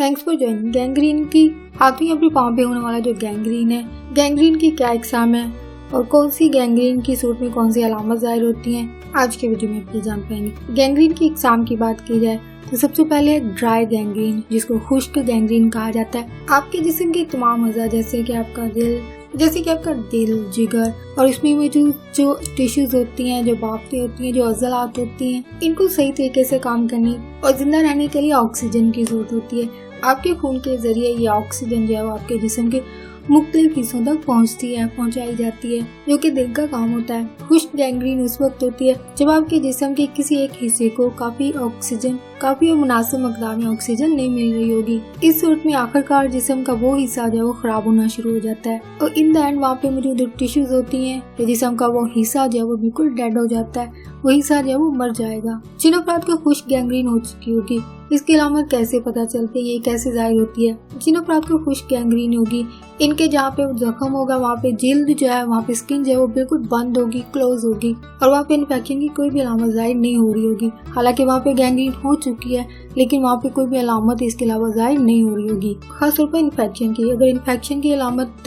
Thanks for joining. Gangrene की हाथों या फिर पाँव पे होने वाला जो गैंग्रीन है, गैंग्रीन की क्या एग्जाम है और कौन सी गैंग्रीन की सूरत में कौन सी अलामत जाहिर होती हैं, आज के वीडियो में आप ये जान पाएंगे। गैंग्रीन की एग्जाम की बात की जाए तो सबसे पहले ड्राई गैंग्रीन, जिसको खुश्क गैंग्रीन कहा जाता है। आपके जिस्म के तमाम अज़ा जैसे कि आपका दिल, जिगर और इसमें मौजूद जो टिश्यूज होती हैं, जो बाफ्तें होती हैं, जो अज़लात होती हैं, इनको सही तरीके से काम करने और जिंदा रहने के लिए ऑक्सीजन की जरूरत होती है। आपके खून के जरिए ये ऑक्सीजन जो है वो आपके जिस्म के मुख्तलिफ हिस्सों तक पहुंचाई जाती है, जो कि दिल का काम होता है। खुश्क गैंग्रीन उस वक्त होती है जब आपके जिस्म के किसी एक हिस्से को काफी और मुनासिब मकदार में ऑक्सीजन नहीं मिल रही होगी। इस सूरत में आखिरकार जिस्म का वो हिस्सा जो है वो खराब होना शुरू हो जाता है और इन द एंड वहाँ पे मौजूद टिश्यूज होती हैं, तो जिस्म का वो हिस्सा जो है वो बिल्कुल डेड हो जाता है, वो हिस्सा जो है वो मर जाएगा। जिन अफराद को खुश्क गैंग्रीन हो चुकी होगी, इसकी अलामत कैसे पता चलती है, ये कैसे जाहिर होती है। जिन अफराद को खुश्क गैंग्रीन होगी, इनके जहाँ पे जख्म होगा वहाँ पे जिल्द जो है, वहाँ पे स्किन जो है वो बिल्कुल बंद होगी, क्लोज होगी और वहाँ पे इन्फेक्शन की कोई भी अलामत जाहिर नहीं हो रही होगी। हालांकि वहाँ पे गैंग्रीन हो चुकी है लेकिन वहाँ पे कोई भी अलामत इसके अलावा जाहिर नहीं हो रही होगी। खासतौर पर इन्फेक्शन की, अगर इन्फेक्शन की अलामत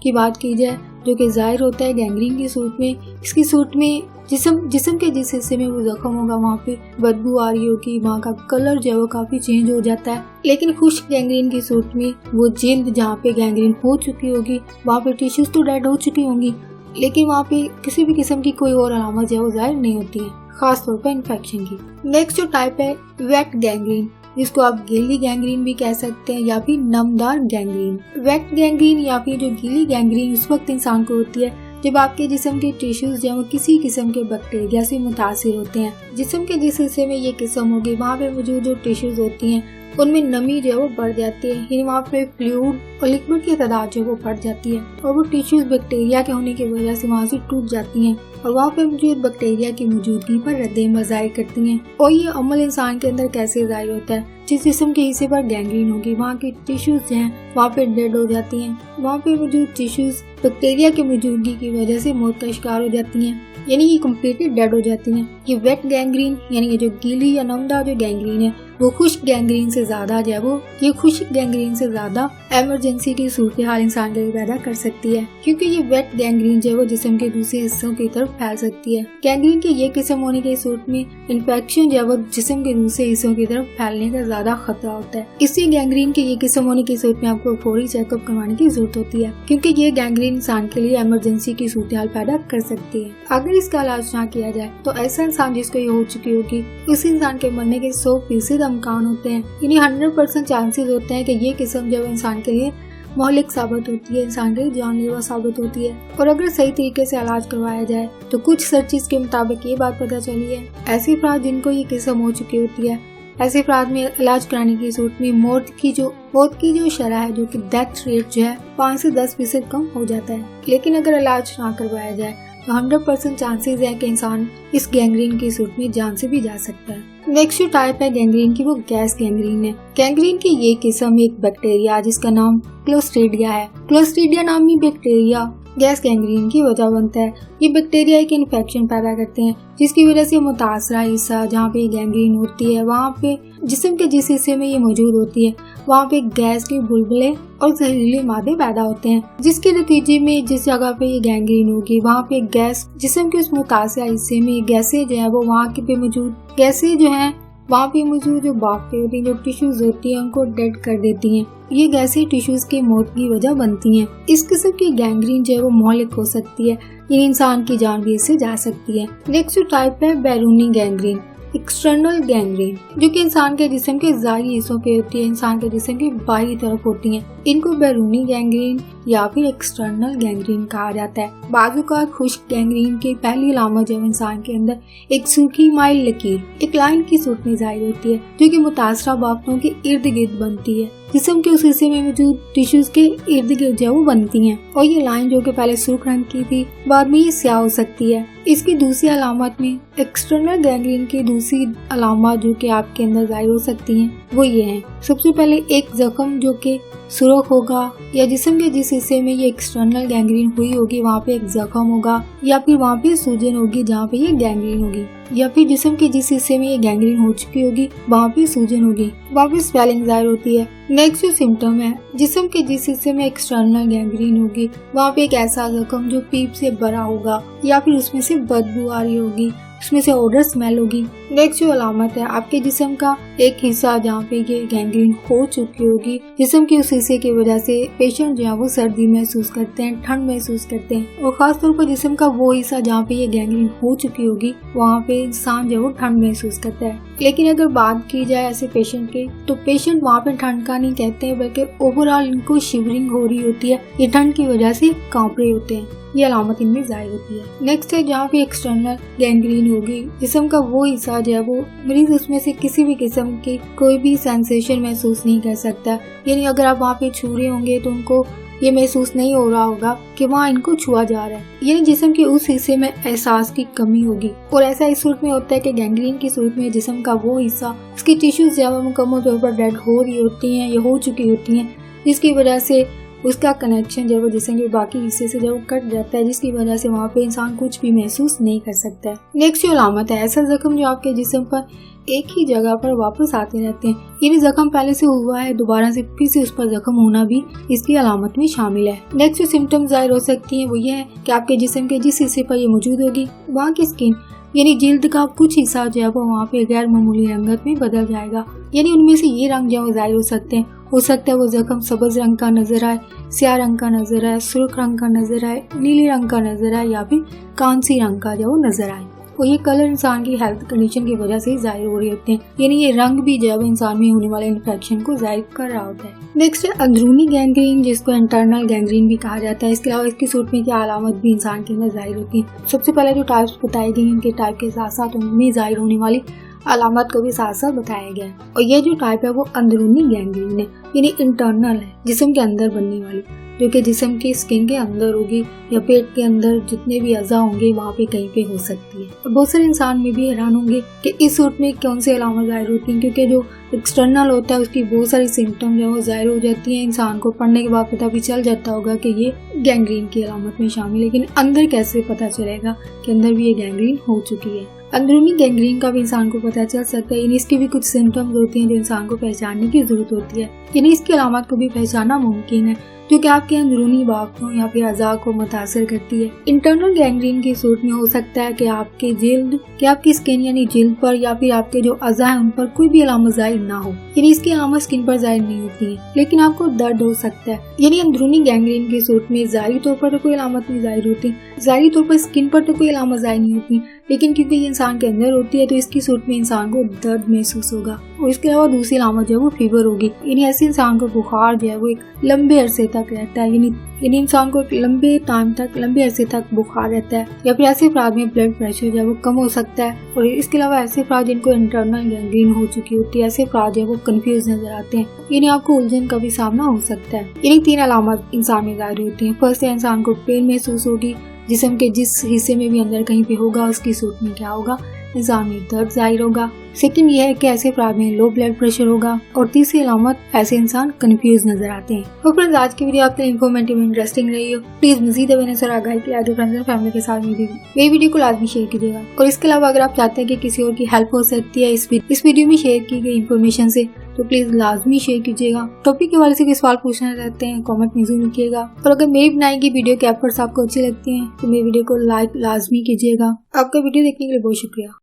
की बात की जाए जो कि जाहिर होता है गैंग्रीन की सूरत में, इसकी सूरत में जिस्म के जिस हिस्से में वो जख्म होगा वहाँ पे बदबू आ रही होगी, वहाँ का कलर जो है वो काफी चेंज हो जाता है। लेकिन खुश्क गैंग्रीन की सूरत में वो जिल्द जहाँ पे गैंग्रीन हो चुकी होगी, वहाँ पे टिश्यूज तो डेड हो चुकी होंगी लेकिन वहाँ पे किसी भी किस्म की कोई और अलामत जो है वो जाहिर नहीं होती है, खासतौर पर इन्फेक्शन की। नेक्स्ट जो टाइप है वेट गैंग्रीन, जिसको आप गीली गैंग्रीन भी कह सकते हैं या फिर नमदार गैंग्रीन। वेट गैंग्रीन या फिर जो गीली गैंग्रीन उस वक्त इंसान को होती है जब आपके जिस्म के टिश्यूज जो किसी किस्म के बैक्टीरिया से मुतासिर होते हैं। जिस्म के जिस हिस्से में ये किस्म होगी वहाँ पे मौजूद जो टिश्यूज होती हैं उनमें नमी जो है वो बढ़ जाती है, यानी वहाँ पे फ्लूइड और लिक्विड की तादाद जो है वो बढ़ जाती है और वो टिश्यूज बैक्टीरिया के होने की वजह से वहाँ से टूट जाती हैं और वहाँ पे मौजूद बैक्टीरिया की मौजूदगी पर रद्द-ए-अमल जाहिर करती हैं। और ये अमल इंसान के अंदर कैसे जाहिर होता है, जिस जिस्म के हिस्से पर गैंग्रीन होगी वहाँ की टिश्यूज जो हैं वहाँ पे डेड हो जाती हैं, वहाँ पे मौजूद टिश्यूज बैक्टीरिया की मौजूदगी की वजह से मौत का शिकार हो जाती हैं, यानी ये कम्प्लीटली डेड हो जाती हैं। ये वेट गैंग्रीन यानी ये जो गीली या नमदार जो गैंग्रीन है वो खुश्क गैंग्रीन से ज्यादा जो है वो खुश्क गैंग्रीन से ज्यादा इमरजेंसी की सूरत हाल इंसान के लिए पैदा कर सकती है, क्योंकि ये वेट गैंग्रीन जो है वो जिस्म के दूसरे हिस्सों की तरफ फैल सकती है। गैंग्रीन की ये किस्म होने की सूरत में इन्फेक्शन जो है वो जिस्म के दूसरे हिस्सों की तरफ फैलने का ज्यादा खतरा होता है। इसी गैंग्रीन की ये किस्म होने की सूरत में आपको फौरी चेकअप करवाने की जरूरत होती है, क्योंकि ये गैंग्रीन इंसान के लिए इमरजेंसी की सूरत हाल पैदा कर सकती है। अगर इसका इलाज ना किया जाए तो ऐसा इंसान जिसको ये हो चुकी होगी उस इंसान के मरने के 100% इम्कान होते हैं, यानी 100% चांसेस होते हैं कि ये किस्म जब इंसान के लिए मौलिक साबित होती है, इंसान के लिए जानलेवा साबित होती है। और अगर सही तरीके से इलाज करवाया जाए तो कुछ सर्चिस के मुताबिक ये बात पता चली है, ऐसे अफराद जिनको ये किस्म हो चुकी होती है, ऐसे अफराद में इलाज कराने की सूरत में मौत की जो शरह है, जो कि डेथ रेट जो है 5 से 10% कम हो जाता है। लेकिन अगर इलाज ना करवाया जाए तो 100% चांसेस है कि इंसान इस गैंग्रीन की सूरत में जान से भी जा सकता है। नेक्स्ट टाइप है गैंग्रीन की, वो गैस गैंग्रीन है। गैंग्रीन की ये किस्म एक बैक्टीरिया जिसका नाम क्लोस्ट्रीडिया है। क्लोस्ट्रीडिया नामी बैक्टीरिया गैस गैंग्रीन की वजह बनता है। ये बैक्टीरिया एक इन्फेक्शन पैदा करते हैं जिसकी वजह से मुतासरा हिस्सा जहाँ पे गैंग्रीन होती है, वहाँ पे जिस्म के जिस हिस्से में ये मौजूद होती है वहाँ पे गैस के बुलबुले और जहरीले मादे पैदा होते हैं, जिसके नतीजे में जिस जगह पे ये गैंग्रीन होगी वहाँ पे गैस जिस्म के उस मुतासरा हिस्से में गैसें जो है वो वहाँ के पे मौजूद गैसें जो है वहाँ पे मौजूद जो बाफ्तें होती हैं, जो टिश्यूज होती हैं उनको डेड कर देती हैं। ये गैसें टिश्यूज की मौत की वजह बनती हैं। इस किस्म की गैंग्रीन जो है वो मौलिक हो सकती है, यानी इंसान की जान भी इससे जा सकती है। नेक्स्ट टाइप है बैरूनी गैंग्रीन, एक्सटर्नल गैंग्रीन, जो कि इंसान के जिस्म के ज़ाहिरी हिस्सों पे होती है, इंसान के जिस्म की बाहरी तरफ होती हैं। इनको बैरूनी गैंग्रीन या फिर एक्सटर्नल गैंग्रीन कहा जाता है। बाज़-औक़ात खुश्क गैंग्रीन की पहली अलामत जब इंसान के अंदर एक सूखी माइल लकीर, एक लाइन की सूरत में जाहिर होती है, जो कि मुतासरा बाफ्तों के इर्द गिर्द बनती है, जिस्म के उस हिस्से में मौजूद टिश्यूज के इर्द गिर्द जो वो बनती हैं। और ये लाइन जो कि पहले सूख रंग की थी बाद में ये स्याह हो सकती है। इसकी दूसरी अलामत में एक्सटर्नल गैंग्रीन की दूसरी अलामत जो कि आपके अंदर जाहिर हो सकती हैं वो ये हैं। सबसे पहले एक जख्म जो कि सुरख होगा या जिस्म के जिस हिस्से में ये एक्सटर्नल गैंग्रीन हुई होगी वहाँ पे एक जख्म होगा, या फिर वहाँ पे सूजन होगी जहाँ पे ये गैंग्रीन होगी, या फिर जिस्म के जिस हिस्से में ये गैंग्रीन हो चुकी होगी वहाँ पे सूजन होगी, वहाँ पे स्वेलिंग जाहिर होती है। नेक्स्ट जो सिम्टम है, जिस्म के जिस हिस्से में एक्सटर्नल गैंग्रीन होगी वहाँ पे एक ऐसा जख्म जो पीप से भरा होगा या फिर उसमें से बदबू आ रही होगी, उसमें से ऑडर स्मेल होगी। नेक्स्ट जो अलामत है, आपके जिस्म का एक हिस्सा जहाँ पे ये गैंग्रीन हो चुकी होगी, जिस्म के उस हिस्से की वजह से पेशेंट जो है वो सर्दी महसूस करते हैं, ठंड महसूस करते हैं, और खास तौर पर जिस्म का वो हिस्सा जहाँ पे ये गैंग्रीन हो चुकी होगी वहाँ पे इंसान जो है वो ठंड महसूस करता है। लेकिन अगर बात की जाए ऐसे पेशेंट की, तो पेशेंट वहाँ पे ठंड का नहीं कहते हैं, बल्कि ओवरऑल इनको शिवरिंग हो रही होती है, ये ठंड की वजह से कांप रहे होते हैं, ये अलामत इनमें जाहिर होती है। नेक्स्ट है, जहाँ पे एक्सटर्नल गैंग्रीन होगी, जिस्म का वो हिस्सा जो है वो मरीज उसमें से किसी भी किस्म की कोई भी सेंसेशन महसूस नहीं कर सकता, यानी अगर आप वहाँ पे छू रहे होंगे तो उनको ये महसूस नहीं हो रहा होगा कि वहाँ इनको छुआ जा रहा है, यानी जिस्म के उस हिस्से में एहसास की कमी होगी। और ऐसा इस सूरत में होता है कि गैंग्रीन की सूरत में जिस्म का वो हिस्सा, उसकी टिश्यूज जो है मुकम्मल तौर पर डेड हो रही होती हैं या हो चुकी होती हैं, जिसकी वजह से उसका कनेक्शन जो है वो जिस्म के बाकी हिस्से से जो कट जाता है, जिसकी वजह से वहाँ पे इंसान कुछ भी महसूस नहीं कर सकता है। नेक्स्ट जो अलामत है, ऐसा जख्म जो आपके जिस्म पर एक ही जगह पर वापस आते रहते हैं, यानी जख्म पहले से हुआ है दोबारा से फिर से उस पर जख्म होना भी इसकी अलामत में शामिल है। नेक्स्ट जो सिम्टम्स जाहिर हो सकती हैं वो ये है कि आपके जिस्म के जिस हिस्से पर ये मौजूद होगी वहाँ की स्किन यानी जिल्द का कुछ हिस्सा जो है वो वहाँ पे गैर मामूली रंगत में बदल जाएगा, यानी उनमें से ये रंग जो है जाहिर हो सकते हैं। हो सकता है वो जख्म सब्ज रंग का नजर आए, स्याह रंग का नजर आए, सुर्ख रंग का नजर आए, नीले रंग का नजर आए, या फिर कांसी रंग का जो नजर आए। और ये कलर इंसान की हेल्थ कंडीशन की वजह से जाहिर हो रहे होते हैं, यानी ये रंग भी जो है इंसान में होने वाले इन्फेक्शन को जाहिर कर रहा होता है। नेक्स्ट है अंदरूनी गैंग्रीन, जिसको इंटरनल गैंग्रीन भी कहा जाता है। इसके अलावा इसकी सूरत में क्या अलामत भी इंसान के अंदर जाहिर होती है। सबसे पहले जो टाइप्स बताई गई उनके टाइप के साथ साथ उनमें जाहिर होने वाली अलामत को भी साथ साथ बताया गया है। और ये जो टाइप है वो अंदरूनी गैंग्रीन है, यानी इंटरनल है, जिस्म के अंदर बनने वाली, जो कि जिस्म की स्किन के अंदर होगी या पेट के अंदर जितने भी अज़ा होंगे वहाँ पे कहीं पे हो सकती है। और बहुत सारे इंसान में भी हैरान होंगे कि इस सूरत में कौन सी अलामत जाहिर होती हैं, क्योंकि जो एक्सटर्नल होता है उसकी बहुत सारी सिम्टम जो है वो जाहिर हो जाती हैं। इंसान को पढ़ने के बाद पता भी चल जाता होगा कि ये गैंग्रीन की अलामत में शामिल है, लेकिन अंदर कैसे पता चलेगा कि अंदर भी ये गैंग्रीन हो चुकी है। अंदरूनी गैंग्रीन का भी इंसान को पता चल सकता है, यानी इसकी भी कुछ सिम्टम्स होती हैं जो इंसान को पहचानने की जरूरत होती है, यानी इसकी अलामत को भी पहचानना मुमकिन है, जो कि आपके अंदरूनी बाकों या फिर अज़ा को मुतासर करती है। इंटरनल गैंग्रीन की सूरत में हो सकता है कि आपके जिल्द, कि आपकी स्किन यानी जिल्द पर या फिर आपके जो अज़ा है उन पर कोई भी अलामत जाहिर ना हो, यानी इसकी अलामत स्किन पर जाहिर नहीं होती है, लेकिन आपको दर्द हो सकता है। यानी अंदरूनी गैंग्रीन की सूरत में ज़ाहिरी तौर पर तो कोई अलामत नहीं जाहिर होती, ज़ाहिरी तौर पर स्किन पर तो कोई अलामत जाहिर नहीं होती, लेकिन क्योंकि ये इंसान के अंदर होती है तो इसकी सूरत में इंसान को दर्द महसूस होगा। और इसके अलावा दूसरी अलामत जो है वो फीवर होगी, यानी ऐसे इंसान को बुखार जो है वो एक लंबे अरसे तक रहता है, यानी इंसान को एक लंबे टाइम तक, लंबे अरसे तक बुखार रहता है। या फिर ऐसे अफराद में ब्लड प्रेशर जो है वो कम हो सकता है। और इसके अलावा ऐसे अफराद जिनको इंटरनल गैंग्रीन हो चुकी होती है, ऐसे अफराद जो है वो कंफ्यूज नजर आते हैं, यानी आपको उलझन का भी सामना हो सकता है। यानी 3 अलामत इंसान में जाहिर होती है। फर्स्ट है, इंसान को पेन महसूस होगी, जिस्म के जिस हिस्से में भी अंदर कहीं पे होगा उसकी सूरत में क्या होगा, इंसान में दर्द जाहिर होगा। सेकंड ये है कि ऐसे अफराद में लो ब्लड प्रेशर होगा। और तीसरी अलामत, ऐसे इंसान कंफ्यूज नजर आते हैं। तो फ्रेंड्स, आज की वीडियो आपके लिए इन्फॉर्मेटिव इंटरेस्टिंग रही हो, प्लीज मजीद अवेयरनेस और आगाही के लिए फ्रेंड्स और फैमिली के साथ मेरी वीडियो को लाजमी शेयर कीजिएगा। और इसके अलावा अगर आप चाहते हैं कि किसी और की हेल्प हो सकती है इस वीडियो में शेयर की गई इन्फॉर्मेशन से, तो प्लीज लाजमी शेयर कीजिएगा। टॉपिक के बारे से कोई सवाल पूछना चाहते हैं कमेंट में जरूर लिखिएगा। और अगर मेरी बनाई गई वीडियो के एफर्ट्स आपको अच्छे लगते हैं तो मेरी वीडियो को लाइक लाजमी कीजिएगा। आपका वीडियो देखने के लिए बहुत शुक्रिया।